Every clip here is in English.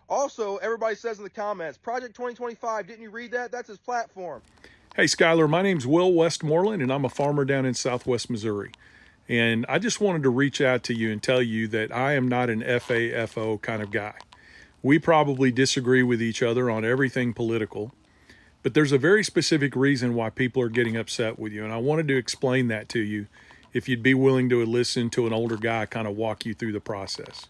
Also, everybody says in the comments, Project 2025, didn't you read that? That's his platform. Hey, Skylar, my name's Will Westmoreland, and I'm a farmer down in southwest Missouri. And I just wanted to reach out to you and tell you that I am not an FAFO kind of guy. We probably disagree with each other on everything political, but there's a very specific reason why people are getting upset with you. And I wanted to explain that to you if you'd be willing to listen to an older guy kind of walk you through the process.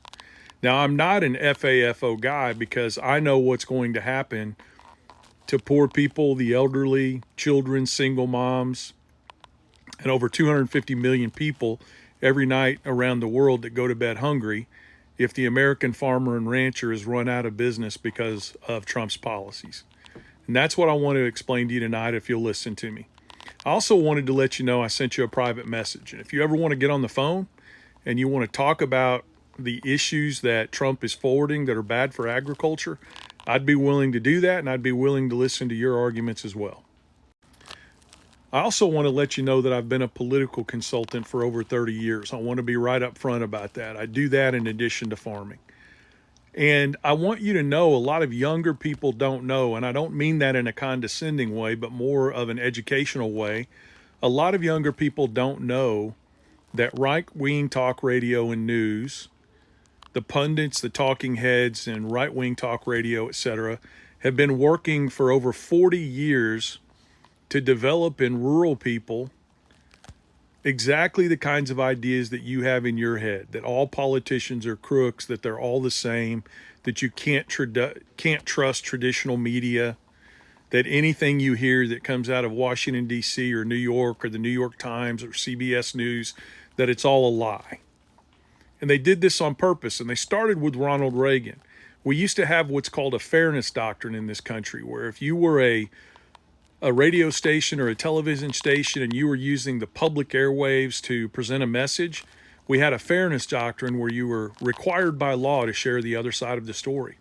Now, I'm not an FAFO guy because I know what's going to happen to poor people, the elderly, children, single moms, and over 250 million people every night around the world that go to bed hungry if the American farmer and rancher is run out of business because of Trump's policies. And that's what I want to explain to you tonight if you'll listen to me. I also wanted to let you know I sent you a private message. And if you ever want to get on the phone and you want to talk about the issues that Trump is forwarding that are bad for agriculture, I'd be willing to do that, and I'd be willing to listen to your arguments as well. I also want to let you know that I've been a political consultant for over 30 years. I want to be right up front about that. I do that in addition to farming. And I want you to know a lot of younger people don't know, and I don't mean that in a condescending way, but more of an educational way. A lot of younger people don't know that right-wing talk radio and news, the pundits, the talking heads, and right-wing talk radio, etc., have been working for over 40 years to develop in rural people exactly the kinds of ideas that you have in your head, that all politicians are crooks, that they're all the same, that you can't trust traditional media, that anything you hear that comes out of Washington, D.C. or New York or the New York Times or CBS News, that it's all a lie. And they did this on purpose, and they started with Ronald Reagan. We used to have what's called a fairness doctrine in this country, where if you were a radio station or a television station and you were using the public airwaves to present a message, we had a fairness doctrine where you were required by law to share the other side of the story.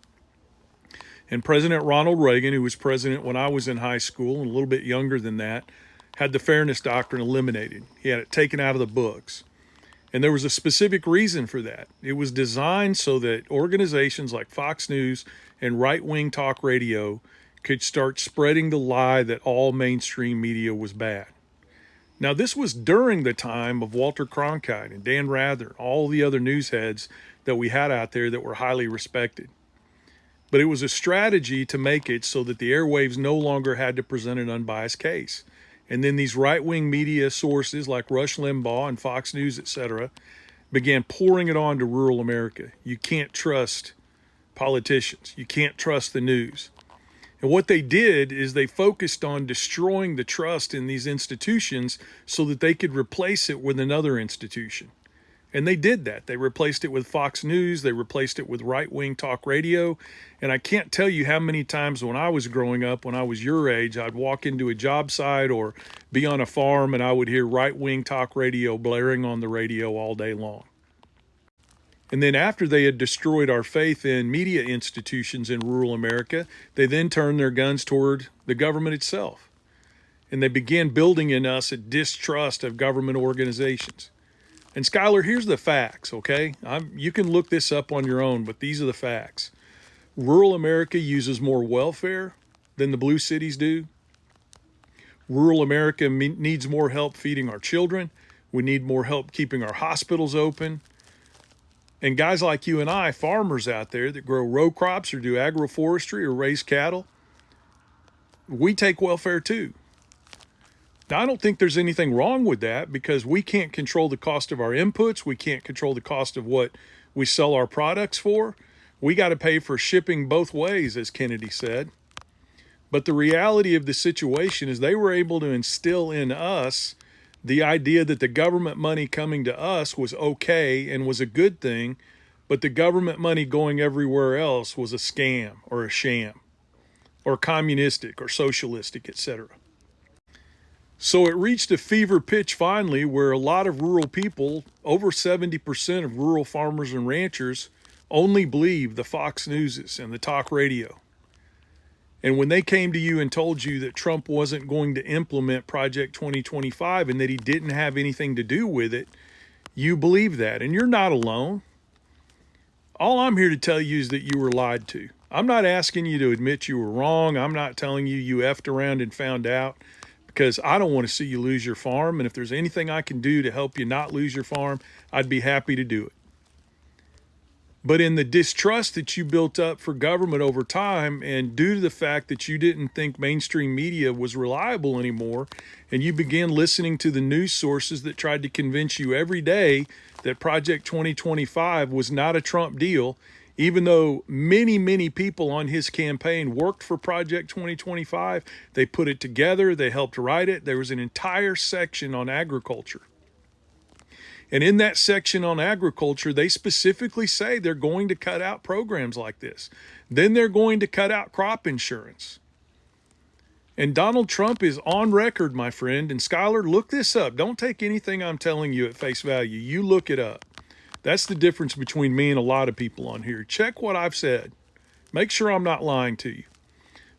And President Ronald Reagan, who was president when I was in high school and a little bit younger than that, had the fairness doctrine eliminated. He had it taken out of the books. And there was a specific reason for that. It was designed so that organizations like Fox News and right-wing talk radio could start spreading the lie that all mainstream media was bad. Now, this was during the time of Walter Cronkite and Dan Rather, all the other news heads that we had out there that were highly respected. But it was a strategy to make it so that the airwaves no longer had to present an unbiased case. And then these right-wing media sources like Rush Limbaugh and Fox News, etc., began pouring it on to rural America. You can't trust politicians. You can't trust the news. And what they did is they focused on destroying the trust in these institutions so that they could replace it with another institution. And they did that. They replaced it with Fox News. They replaced it with right-wing talk radio. And I can't tell you how many times when I was growing up, when I was your age, I'd walk into a job site or be on a farm and I would hear right-wing talk radio blaring on the radio all day long. And then after they had destroyed our faith in media institutions in rural America, they then turned their guns toward the government itself. And they began building in us a distrust of government organizations. And Skylar, here's the facts, okay? You can look this up on your own, but these are the facts. Rural America uses more welfare than the blue cities do. Rural America needs more help feeding our children. We need more help keeping our hospitals open. And guys like you and I, farmers out there that grow row crops or do agroforestry or raise cattle, we take welfare too. Now, I don't think there's anything wrong with that because we can't control the cost of our inputs. We can't control the cost of what we sell our products for. We got to pay for shipping both ways, as Kennedy said. But the reality of the situation is they were able to instill in us the idea that the government money coming to us was okay and was a good thing, but the government money going everywhere else was a scam or a sham or communistic or socialistic, etc. So it reached a fever pitch finally where a lot of rural people, over 70% of rural farmers and ranchers, only believe the Fox Newses and the talk radio. And when they came to you and told you that Trump wasn't going to implement Project 2025 and that he didn't have anything to do with it, you believe that. And you're not alone. All I'm here to tell you is that you were lied to. I'm not asking you to admit you were wrong. I'm not telling you you effed around and found out, because I don't want to see you lose your farm. And if there's anything I can do to help you not lose your farm, I'd be happy to do it. But in the distrust that you built up for government over time, and due to the fact that you didn't think mainstream media was reliable anymore, and you began listening to the news sources that tried to convince you every day that Project 2025 was not a Trump deal, even though many, many people on his campaign worked for Project 2025, they put it together, they helped write it. There was an entire section on agriculture. And in that section on agriculture, they specifically say they're going to cut out programs like this. Then they're going to cut out crop insurance. And Donald Trump is on record, my friend. And Skylar, look this up. Don't take anything I'm telling you at face value. You look it up. That's the difference between me and a lot of people on here. Check what I've said. Make sure I'm not lying to you.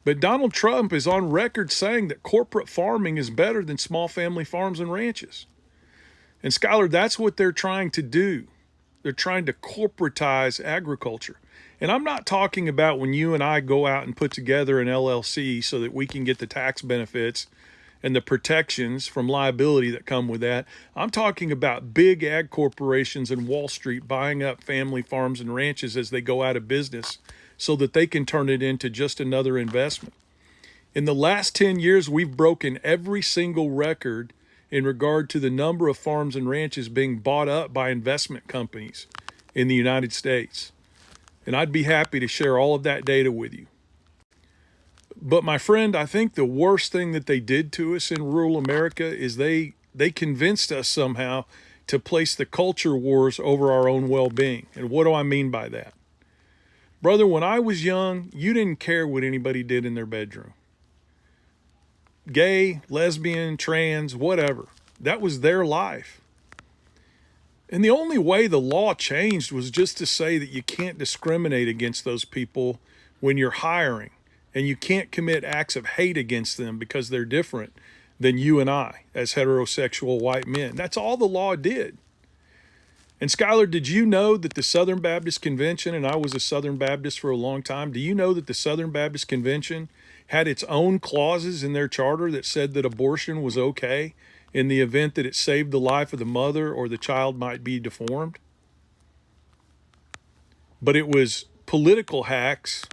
But Donald Trump is on record saying that corporate farming is better than small family farms and ranches. And Skylar, that's what they're trying to do. They're trying to corporatize agriculture. And I'm not talking about when you and I go out and put together an LLC so that we can get the tax benefits and the protections from liability that come with that. I'm talking about big ag corporations and Wall Street buying up family farms and ranches as they go out of business so that they can turn it into just another investment. In the last 10 years, we've broken every single record in regard to the number of farms and ranches being bought up by investment companies in the United States. And I'd be happy to share all of that data with you. But my friend, I think the worst thing that they did to us in rural America is they convinced us somehow to place the culture wars over our own well-being. And what do I mean by that? Brother, when I was young, you didn't care what anybody did in their bedroom. Gay, lesbian, trans, whatever. That was their life. And the only way the law changed was just to say that you can't discriminate against those people when you're hiring, and you can't commit acts of hate against them because they're different than you and I as heterosexual white men. That's all the law did. And Skylar, did you know that the Southern Baptist Convention, and I was a Southern Baptist for a long time, do you know that the Southern Baptist Convention had its own clauses in their charter that said that abortion was okay in the event that it saved the life of the mother or the child might be deformed? But it was political hacks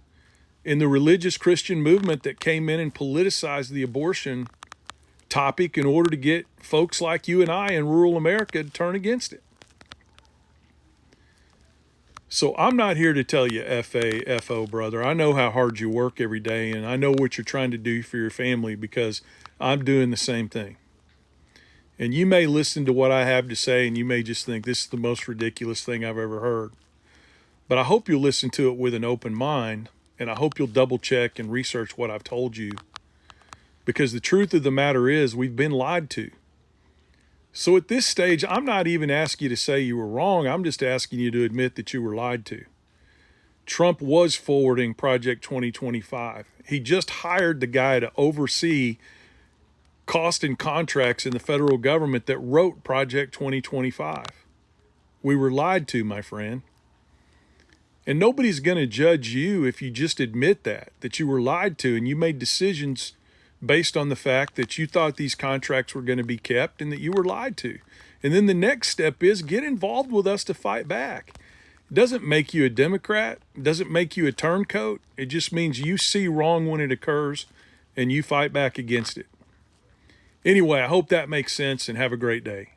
in the religious Christian movement that came in and politicized the abortion topic in order to get folks like you and I in rural America to turn against it. So I'm not here to tell you FO, brother. I know how hard you work every day, and I know what you're trying to do for your family because I'm doing the same thing. And you may listen to what I have to say, and you may just think this is the most ridiculous thing I've ever heard. But I hope you'll listen to it with an open mind, and I hope you'll double check and research what I've told you. Because the truth of the matter is we've been lied to. So at this stage, I'm not even asking you to say you were wrong. I'm just asking you to admit that you were lied to. Trump was forwarding Project 2025. He just hired the guy to oversee cost and contracts in the federal government that wrote Project 2025. We were lied to, my friend. And nobody's going to judge you if you just admit that you were lied to and you made decisions based on the fact that you thought these contracts were going to be kept and that you were lied to. And then the next step is get involved with us to fight back. It doesn't make you a Democrat. It doesn't make you a turncoat. It just means you see wrong when it occurs and you fight back against it. Anyway, I hope that makes sense, and have a great day.